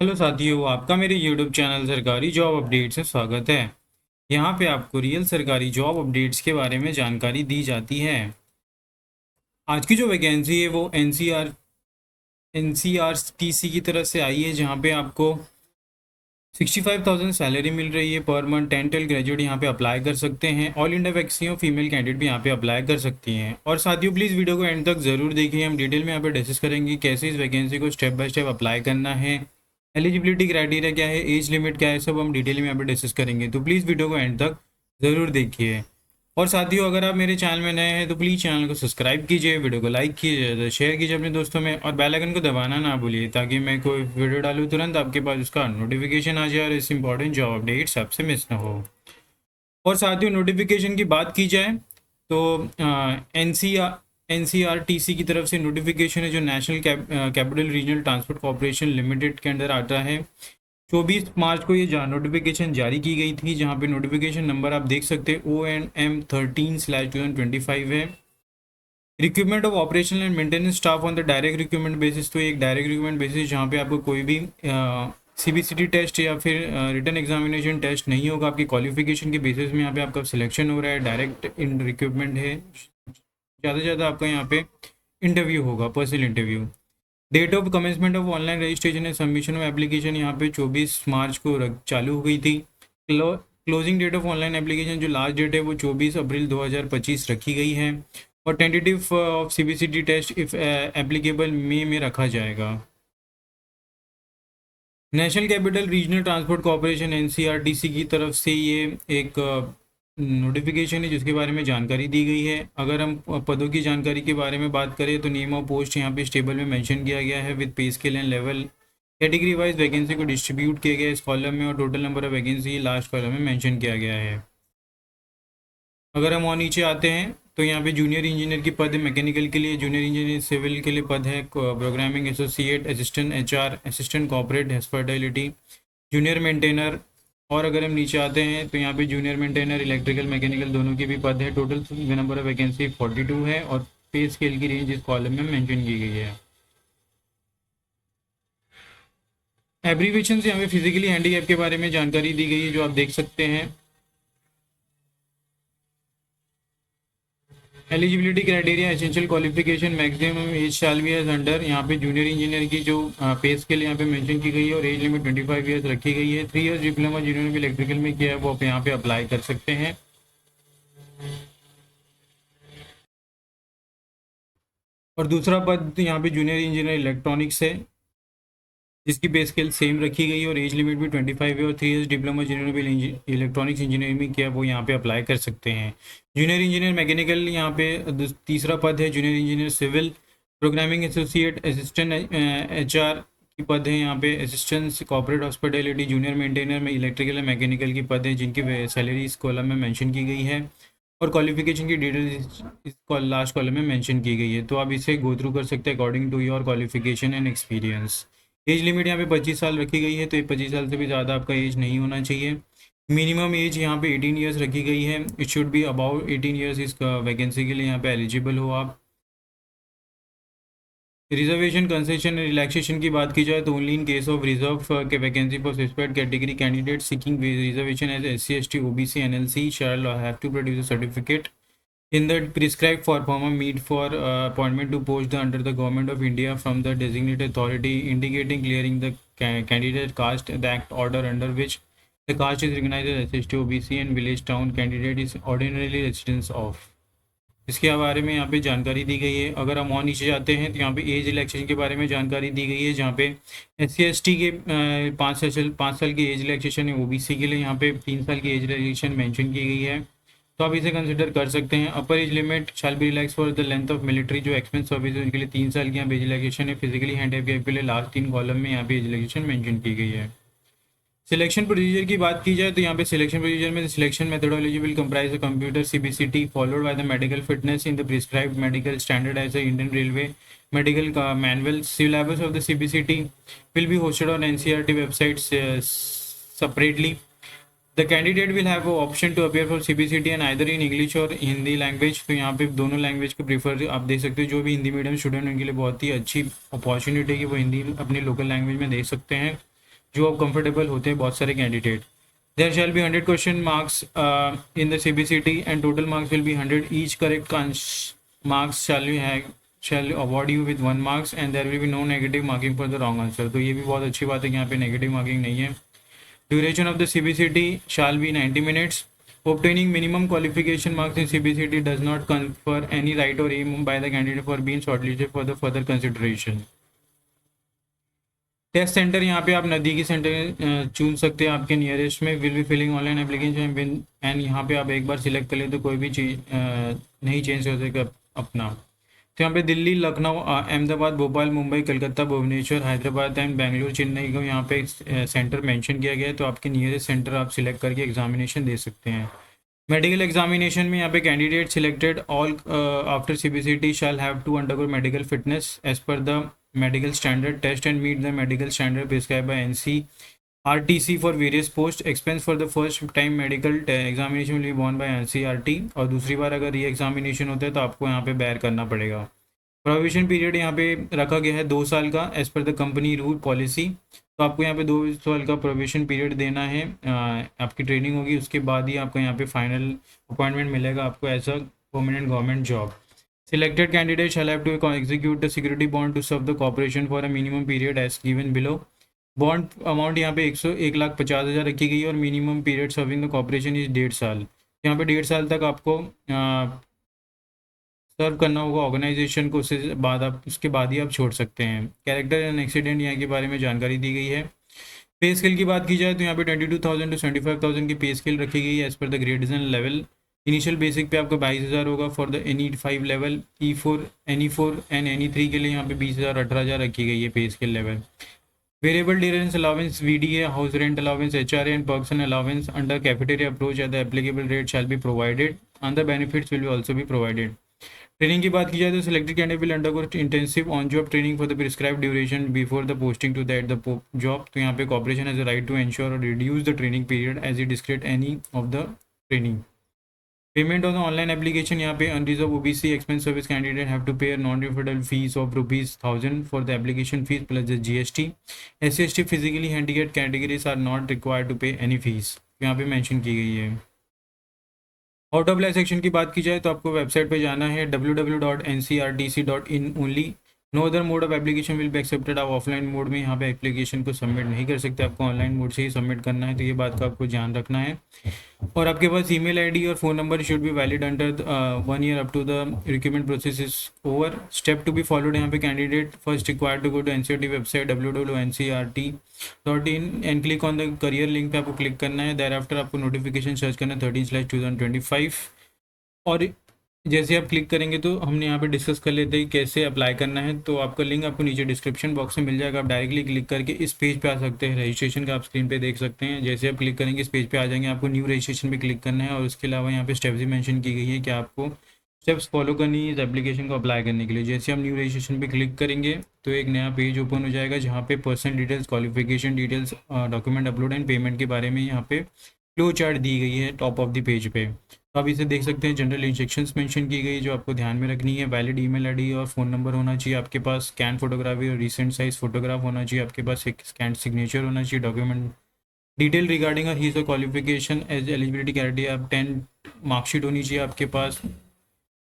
Hello साथियों, आपका मेरे YouTube चैनल सरकारी जॉब अपडेट्स से स्वागत है। यहाँ पे आपको रियल सरकारी जॉब अपडेट्स के बारे में जानकारी दी जाती है। आज की जो वैकेंसी है वो NCRTC की तरफ से आई है, जहाँ पे आपको 65,000 सैलरी मिल रही है पर मंथ। 10 ग्रेजुएट यहाँ पे अप्लाई कर सकते हैं। ऑल इंडिया वैक्सीन और फीमेल कैंडिडेट भी यहाँ पे अप्लाई कर सकती हैं। और साथियों, प्लीज़ वीडियो को एंड तक ज़रूर देखिए। हम डिटेल में यहाँ पे डिस्कस करेंगे कैसे इस वैकेंसी को स्टेप बाय स्टेप अप्लाई करना है, एलिजिबिलिटी क्राइटेरिया क्या है, एज लिमिट क्या है, सब हम डिटेल में यहाँ पे डिस्कस करेंगे। तो प्लीज़ वीडियो को एंड तक ज़रूर देखिए। और साथियों, अगर आप मेरे चैनल में नए हैं तो प्लीज़ चैनल को सब्सक्राइब कीजिए, वीडियो को लाइक कीजिए, तो शेयर कीजिए अपने दोस्तों में, और बेल आइकन को दबाना ना भूलिए ताकि मैं कोई वीडियो डालूँ तुरंत आपके पास उसका नोटिफिकेशन आ जाए और इस इंपॉर्टेंट जॉब अपडेट्स आपसे मिस ना हो। और साथियों, नोटिफिकेशन की बात की जाए तो NCRTC की तरफ से नोटिफिकेशन है जो national capital regional transport corporation limited के अंदर आता है। 24 मार्च को ये नोटिफिकेशन जारी की गई थी, जहाँ पे नोटिफिकेशन नंबर आप देख सकते हैं ONM 13/2025 है। Recruitment of operational and maintenance staff on the direct recruitment basis. तो एक डायरेक्ट रिक्रूटमेंट बेसिस जहाँ पे आपको कोई भी CBCT टेस्ट या फिर रिटन एग्जामिनेशन टेस्ट नहीं होगा, आपकी क्वालिफिकेशन के बेसिस में यहाँ पे आपका सिलेक्शन हो रहा है। डायरेक्ट इन रिक्रूटमेंट है, ज़्यादा से ज़्यादा आपका यहाँ पे इंटरव्यू होगा, personal interview. Date of commencement of online registration and submission of application यहाँ पे 24 मार्च को चालू हो गई थी। Closing date of online application जो लास्ट डेट है वो 24 अप्रैल 2025 रखी गई है। और tentative of CBCT test if applicable मई में रखा जाएगा। National capital regional transport corporation NCRTC की तरफ से ये एक नोटिफिकेशन है जिसके बारे में जानकारी दी गई है। अगर हम पदों की जानकारी के बारे में बात करें तो नेम ऑफ पोस्ट यहाँ पे इस टेबल में मेंशन किया गया है विद पे scale and level. Category wise vacancy को डिस्ट्रीब्यूट किया गया है इस कॉलम में, और total number of vacancy last column में मेंशन किया गया है। अगर हम और नीचे आते हैं तो यहाँ पे जूनियर इंजीनियर की पद है मैकेनिकल के लिए, जूनियर इंजीनियर सिविल के लिए पद है programming associate, assistant HR, assistant corporate hospitality, junior maintainer. और अगर हम नीचे आते हैं तो यहाँ पे जूनियर मेंटेनर इलेक्ट्रिकल मैकेनिकल दोनों की भी पद है। टोटल नंबर ऑफ वैकेंसी 42 है, और पे स्केल की रेंज इस कॉलम में मेंशन की गई है। एब्रीवेशन से हमें फिजिकली हैंडीकैप के बारे में जानकारी दी गई है जो आप देख सकते हैं। Eligibility criteria, essential qualification, maximum age shall be age under. यहाँ पे जूनियर इंजीनियर की जो पे स्केल यहाँ पे मेंशन की गई है और एज लिमिट 25 ईयर्स रखी गई है। 3 ईयर्स डिप्लोमा जिन्होंने भी इलेक्ट्रिकल में किया है वो आप यहाँ पे अप्लाई कर सकते हैं। और दूसरा पद यहाँ पे जूनियर इंजीनियर इलेक्ट्रॉनिक्स है जिसकी पे स्केल सेम रखी गई है और एज लिमिट भी 25 है, और 3 ईयर्स डिप्लोमा जिन्होंने भी इलेक्ट्रॉनिक्स इंजीनियरिंग में किया वो यहाँ पे अप्लाई कर सकते हैं। जूनियर इंजीनियर मैकेनिकल यहाँ पे तीसरा पद है। Junior engineer civil, programming associate, assistant HR की पद है यहाँ पे। Assistant corporate hospitality, junior maintainer में इलेक्ट्रिकल एंड मैकेनिकल की पद है जिनकी सैलरी इस कॉलम में मेंशन की गई है, और क्वालिफिकेशन की डिटेल इस लास्ट कॉलम में मेंशन की गई है। तो आप इसे गो थ्रू कर सकते हैं according to your qualification and experience. Age limit यहाँ पे 25 साल रखी गई है, तो ये 25 साल से भी ज़्यादा आपका एज नहीं होना चाहिए। मिनिमम एज यहाँ पे 18 ईयर्स रखी गई है। It should be about 18 years इस वैकेंसी के लिए यहाँ पे एलिजिबल हो आप। रिजर्वेशन, कंसेशन एंड रिलैक्सेशन की बात की जाए तो only in case of reserve के vacancy for specified category candidate seeking reservation as SC ST OBC NLC shall have to produce a certificate in the prescribed form meet for appointment to post under the government of India from the designated authority indicating clearing the candidate caste, the act order under which the caste is recognized as SC OBC and village town candidate is ordinarily residents of। इसके बारे में यहाँ पे जानकारी दी गई है। अगर हम और नीचे जाते हैं तो यहाँ पे एज रिलैक्सेशन के बारे में जानकारी दी गई है, जहाँ पे SC ST के 5 साल की एज रिलैक्सेशन है। OBC के लिए यहाँ पे 3 साल की एज रिलैक्सेशन मेंशन की गई है, तो आप इसे कंसिडर कर सकते हैं। अपर age limit shall be relax for the length of military जो एक्सपेंस सर्विस है उनके लिए 3 साल की यहाँ पे एज रिलैक्सेशन है। फिजिकली हैंडीकैप के लिए लास्ट 3 कॉलम में यहाँ पे एज रिलैक्सेशन मेंशन की गई है। सिलेक्शन प्रोसीजर की बात की जाए तो यहाँ पे सिलेक्शन प्रोसीजर में selection methodology will comprise a computer CBCT followed by the medical fitness in the prescribed medical standard as a Indian railway medical का manual. Syllabus of the CBCT will be hosted on NCERT website separately. The candidate will have option to appear for CBCT and either in English और Hindi language. तो यहाँ पे दोनों language को prefer आप देख सकते हो। जो भी हिंदी मीडियम स्टूडेंट उनके लिए बहुत ही अच्छी अपॉर्चुनिटी है कि वो हिंदी अपनी लोकल लैंग्वेज में देख सकते हैं। जो कंफर्टेबल होते हैं बहुत सारे candidate. There shall be 100 question marks in the CBCT and total marks will be 100. Each correct marks shall award you with 1 marks and there will be no negative marking for the wrong answer. तो ये भी बहुत अच्छी बात है कि यहाँ पे नेगेटिव मार्किंग नहीं है. Duration of the CBCT shall be 90 minutes. Obtaining minimum qualification marks in CBCT does not confer any right or aim by the candidate for being shortlisted for the further consideration. Test centre यहाँ पे आप नज़दीकी centre चुन सकते हैं आपके nearest में. Will be filling online application and यहाँ पे आप एक बार सिलेक्ट कर ले तो कोई भी चीज़ नहीं चेंज हो सकेगा अपना. तो यहाँ पे दिल्ली, लखनऊ, अहमदाबाद, भोपाल, मुंबई, कलकत्ता, भुवनेश्वर, हैदराबाद एंड बेंगलुरु, चेन्नई को यहाँ पे सेंटर मेंशन किया गया है. तो आपके नियरेस्ट सेंटर आप सिलेक्ट करके एग्जामिनेशन दे सकते हैं. मेडिकल एग्जामिनेशन में यहाँ पे candidate selected all after CBCT shall have to undergo medical fitness as per the medical standard test and meet the medical standard prescribed by NCRTC for various posts. Expense for the first time medical examination will be borne by NCRT. और दूसरी बार अगर ये examination होता है तो आपको यहाँ पे बेयर करना पड़ेगा. प्रोविजन पीरियड यहाँ पे रखा गया है 2 साल का as per the company rule policy. तो आपको यहाँ पे 2 साल का प्रोविजन पीरियड देना है. आपकी ट्रेनिंग होगी उसके बाद ही आपको यहाँ पे फाइनल अपॉइंटमेंट मिलेगा आपको as a permanent government job. Selected candidates shall have to execute the security bond to serve the corporation for a minimum period as given below. Bond amount यहाँ पे 1,50,000 रखी गई है और minimum period serving the corporation is 1.5 साल. यहाँ पे 1.5 साल तक आपको सर्व करना होगा ऑर्गेनाइजेशन को. उसके बाद ही आप छोड़ सकते हैं. कैरेक्टर एंड एक्सीडेंट यहाँ के बारे में जानकारी दी गई है. पे स्केल की बात की जाए तो यहाँ पे 22,000 to 75,000 की पे स्केल रखी गई है as per the gradation level. Initial basic pay आपको 22,000 होगा for the NE5 level. E4, NE4 and NE3 के लिए यहाँ पे 20,000 18,000 रखी गई है pay scale level. Variable dearness allowance VDA, house rent allowance HRA and person allowance under cafeteria approach at the applicable rate shall be provided. Other benefits will be also be provided. Training की बात की जाए तो selected candidate will undergo intensive on job training for the prescribe duration before the posting to that the job. तो यहाँ पे corporation has a right to ensure और reduce the training period as it discrete any of the training. Payment of the online application यहाँ पे unreserve OBC expense service candidate have to pay non refundable fees of ₹1,000 for the application fees plus the GST. SC/ST physically handicapped categories are not required to pay any fees. यहाँ पे mention की गई है. Out of line section की बात की जाए तो आपको वेबसाइट पे जाना है www.ncrtc.in only. No other mode of application will be accepted. आप ऑफलाइन मोड में यहाँ पे एप्लीकेशन को सबमिट नहीं कर सकते, आपको ऑनलाइन मोड से ही सबमिट करना है. तो ये बात का आपको ध्यान रखना है. और आपके पास ईमेल ID और phone number should be valid under 1 year up to the recruitment process is over. Step to be followed यहाँ पे candidate first required to go to NCRT website www.ncrt.in and click on the career link पे आपको क्लिक करना है. Thereafter आपको notification search करना है 13/2025. और जैसे आप क्लिक करेंगे तो हमने यहाँ पे डिस्कस कर लेते हैं कैसे अप्लाई करना है. तो आपका लिंक आपको नीचे डिस्क्रिप्शन बॉक्स में मिल जाएगा. आप डायरेक्टली क्लिक करके इस पेज पे आ सकते हैं. रजिस्ट्रेशन का आप स्क्रीन पे देख सकते हैं. जैसे आप क्लिक करेंगे इस पेज पे आ जाएंगे. आपको न्यू रजिस्ट्रेशन पे क्लिक करना है और उसके अलावा यहाँ पे स्टेप्स भी मेंशन की गई है कि आपको स्टेप्स फॉलो करनी है इस एप्लीकेशन को अप्लाई करने के लिए. जैसे हम न्यू रजिस्ट्रेशन पे क्लिक करेंगे तो एक नया पेज ओपन हो जाएगा जहाँ पे personal details, qualification details, document upload and payment के बारे में यहाँ पे फ्लो चार्ट दी गई है टॉप ऑफ द पेज पे. तो आप इसे देख सकते हैं. जनरल इंस्ट्रक्शंस मेंशन की गई जो आपको ध्यान में रखनी है. वैलिड ईमेल ID और फ़ोन नंबर होना चाहिए आपके पास. स्कैन फोटोग्राफी और रिसेंट साइज फोटोग्राफ होना चाहिए आपके पास. एक स्कैन सिग्नेचर होना चाहिए. डॉक्यूमेंट डिटेल रिगार्डिंग और his qualification as eligibility criteria. आप 10 मार्कशीट होनी चाहिए आपके पास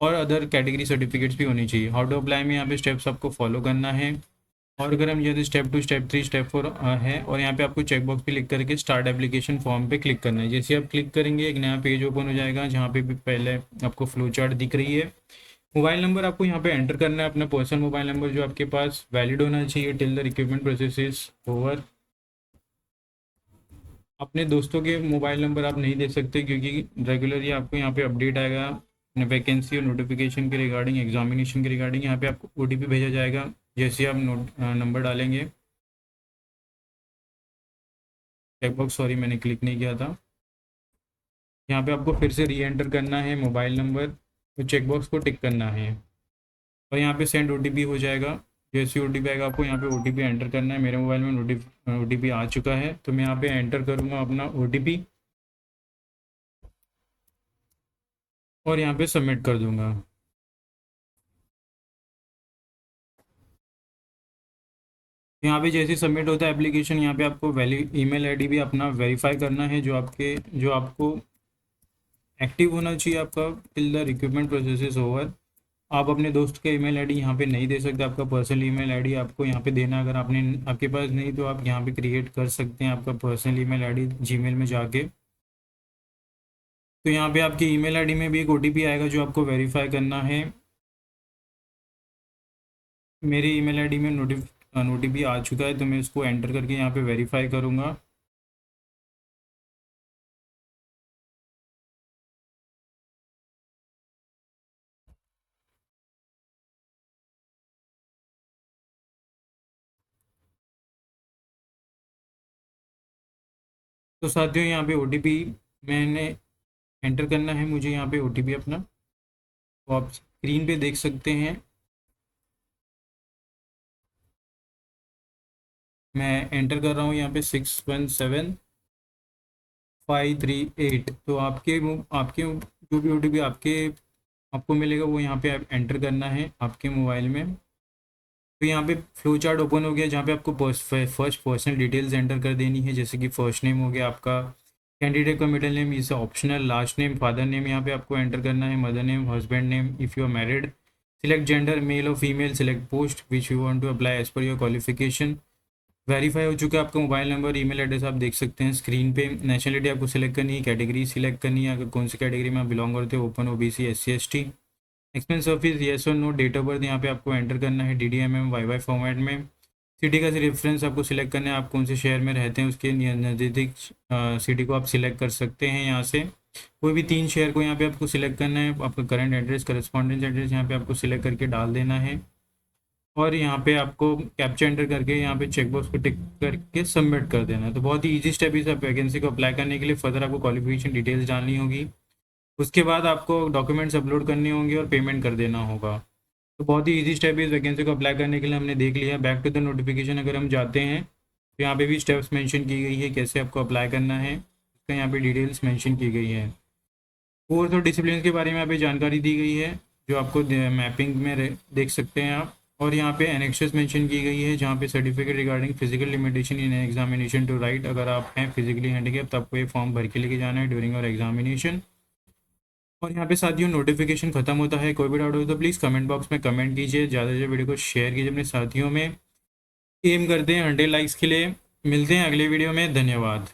और अदर कैटेगरी सर्टिफिकेट्स भी होनी चाहिए. हाउ टू अप्लाई में यहाँ पे स्टेप्स आपको फॉलो करना है. और अगर हम जैसे स्टेप 2, स्टेप 3, स्टेप 4 है और यहाँ पे आपको चेकबॉक्स पे क्लिक करके स्टार्ट एप्लीकेशन फॉर्म पे क्लिक करना है. जैसे आप क्लिक करेंगे एक नया पेज ओपन हो जाएगा जहाँ पे भी पहले आपको फ्लो चार्ट दिख रही है. मोबाइल नंबर आपको यहाँ पे एंटर करना है, अपना पर्सनल मोबाइल नंबर जो आपके पास वैलिड होना चाहिए till the recruitment process is over. अपने दोस्तों के मोबाइल नंबर आप नहीं दे सकते क्योंकि रेगुलरली आपको यहाँ पे अपडेट आएगा वैकेंसी और नोटिफिकेशन के रिगार्डिंग, एग्जामिनेशन के रिगार्डिंग. यहाँ पे आपको OTP भेजा जाएगा जैसे आप नंबर डालेंगे. चेकबॉक्स सॉरी मैंने क्लिक नहीं किया था. यहाँ पे आपको फिर से री एंटर करना है मोबाइल नंबर तो चेकबॉक्स को टिक करना है और यहाँ पे सेंड OTP हो जाएगा. जैसे OTP आएगा आपको यहाँ पे OTP एंटर करना है. मेरे मोबाइल में OTP आ चुका है तो मैं यहाँ पे एंटर करूँगा अपना OTP और यहाँ पे सबमिट कर दूँगा. यहाँ पे जैसे सबमिट होता है एप्लीकेशन, यहाँ पे आपको वैली ईमेल आईडी भी अपना वेरीफाई करना है, जो आपको एक्टिव होना चाहिए आपका till the recruitment process is over. आप अपने दोस्त का ईमेल आईडी यहाँ पे नहीं दे सकते, आपका पर्सनल ईमेल आईडी आपको यहाँ पे देना। अगर आपके पास नहीं तो आप यहाँ पे क्रिएट कर सकते हैं आपका पर्सनल ईमेल आईडी जीमेल में जाके। तो यहाँ पे आपकी ईमेल आईडी में भी एक ओटीपी आएगा जो आपको वेरीफाई करना है। मेरी ईमेल आईडी में ओटीपी आ चुका है, तो मैं इसको एंटर करके यहाँ पे वेरीफाई करूँगा। तो साथियों यहाँ पे ओटीपी मैंने एंटर करना है मुझे यहाँ पे ओटीपी अपना, तो आप स्क्रीन पे देख सकते हैं। मैं एंटर कर रहा हूँ यहाँ पे 617538। तो आपके जो भी ओटीपी आपको मिलेगा वो यहाँ पे आप एंटर करना है आपके मोबाइल में। तो यहाँ पे फ्लो चार्ट ओपन हो गया जहाँ पे आपको फर्स्ट पर्सनल डिटेल्स एंटर कर देनी है, जैसे कि फर्स्ट नेम हो गया आपका, कैंडिडेट का middle name is optional, last name, father name यहाँ पे आपको एंटर करना है, mother name, husband name if you are married, select gender male और female, select post which you want to apply as per your qualification. Verify हो चुका है आपका मोबाइल नंबर, ईमेल एड्रेस आप देख सकते हैं स्क्रीन पे। नेशनलिटी आपको सिलेक्ट करनी है, कैटेगरी सिलेक्ट करनी है, अगर कौन सी कैटेगरी में आप बिलोंग करते हो, open, OBC, SC, ST. Expense office yes और नो, डेट ऑफ बर्थ यहाँ पे आपको एंटर करना है DDMM वाई फॉर्मेट में। सिटी का रेफरेंस आपको सिलेक्ट करना है, आप कौन से शहर में रहते हैं उसके नज़दीक सिटी को आप सिलेक्ट कर सकते हैं यहाँ से। कोई भी 3 शहर को यहाँ पे आपको सिलेक्ट करना है, आपका करंट एड्रेस, करस्पॉन्डेंस एड्रेस यहाँ पे आपको सिलेक्ट करके डाल देना है, और यहाँ पे आपको कैप्चा एंटर करके यहाँ पे चेकबॉक्स को टिक करके सबमिट कर देना है। तो बहुत ही ईजी स्टेप है सब वैकेंसी को अप्लाई करने के लिए। फर्दर आपको क्वालिफिकेशन डिटेल्स डालनी होगी, उसके बाद आपको डॉक्यूमेंट्स अपलोड करने होंगे और पेमेंट कर देना होगा। तो बहुत ही ईजी स्टेप है इस वैकेंसी को अप्लाई करने के लिए, हमने देख लिया। बैक टू द नोटिफिकेशन अगर हम जाते हैं तो यहाँ पे भी स्टेप्स मेंशन की गई है कैसे आपको अप्लाई करना है, उसका यहाँ पे डिटेल्स मेंशन की गई है। कोर्स और डिसिप्लिन के बारे में यहाँ पे जानकारी दी गई है जो आपको मैपिंग में देख सकते हैं आप। और यहाँ पे एनेक्सेस मेंशन की गई है जहाँ पे certificate regarding physical limitation in examination to write. अगर आप हैं फिजिकली हैंडीकैप तो आपको ये फॉर्म भर के लेके जाना है ड्यूरिंग और एग्जामिनेशन। और यहाँ पे साथियों नोटिफिकेशन खत्म होता है, कोई भी डाउट हो तो प्लीज़ कमेंट बॉक्स में कमेंट कीजिए, ज़्यादा से ज़्यादा वीडियो को शेयर कीजिए अपने साथियों में। एम करते हैं 100 लाइक्स के लिए। मिलते हैं अगले वीडियो में, धन्यवाद।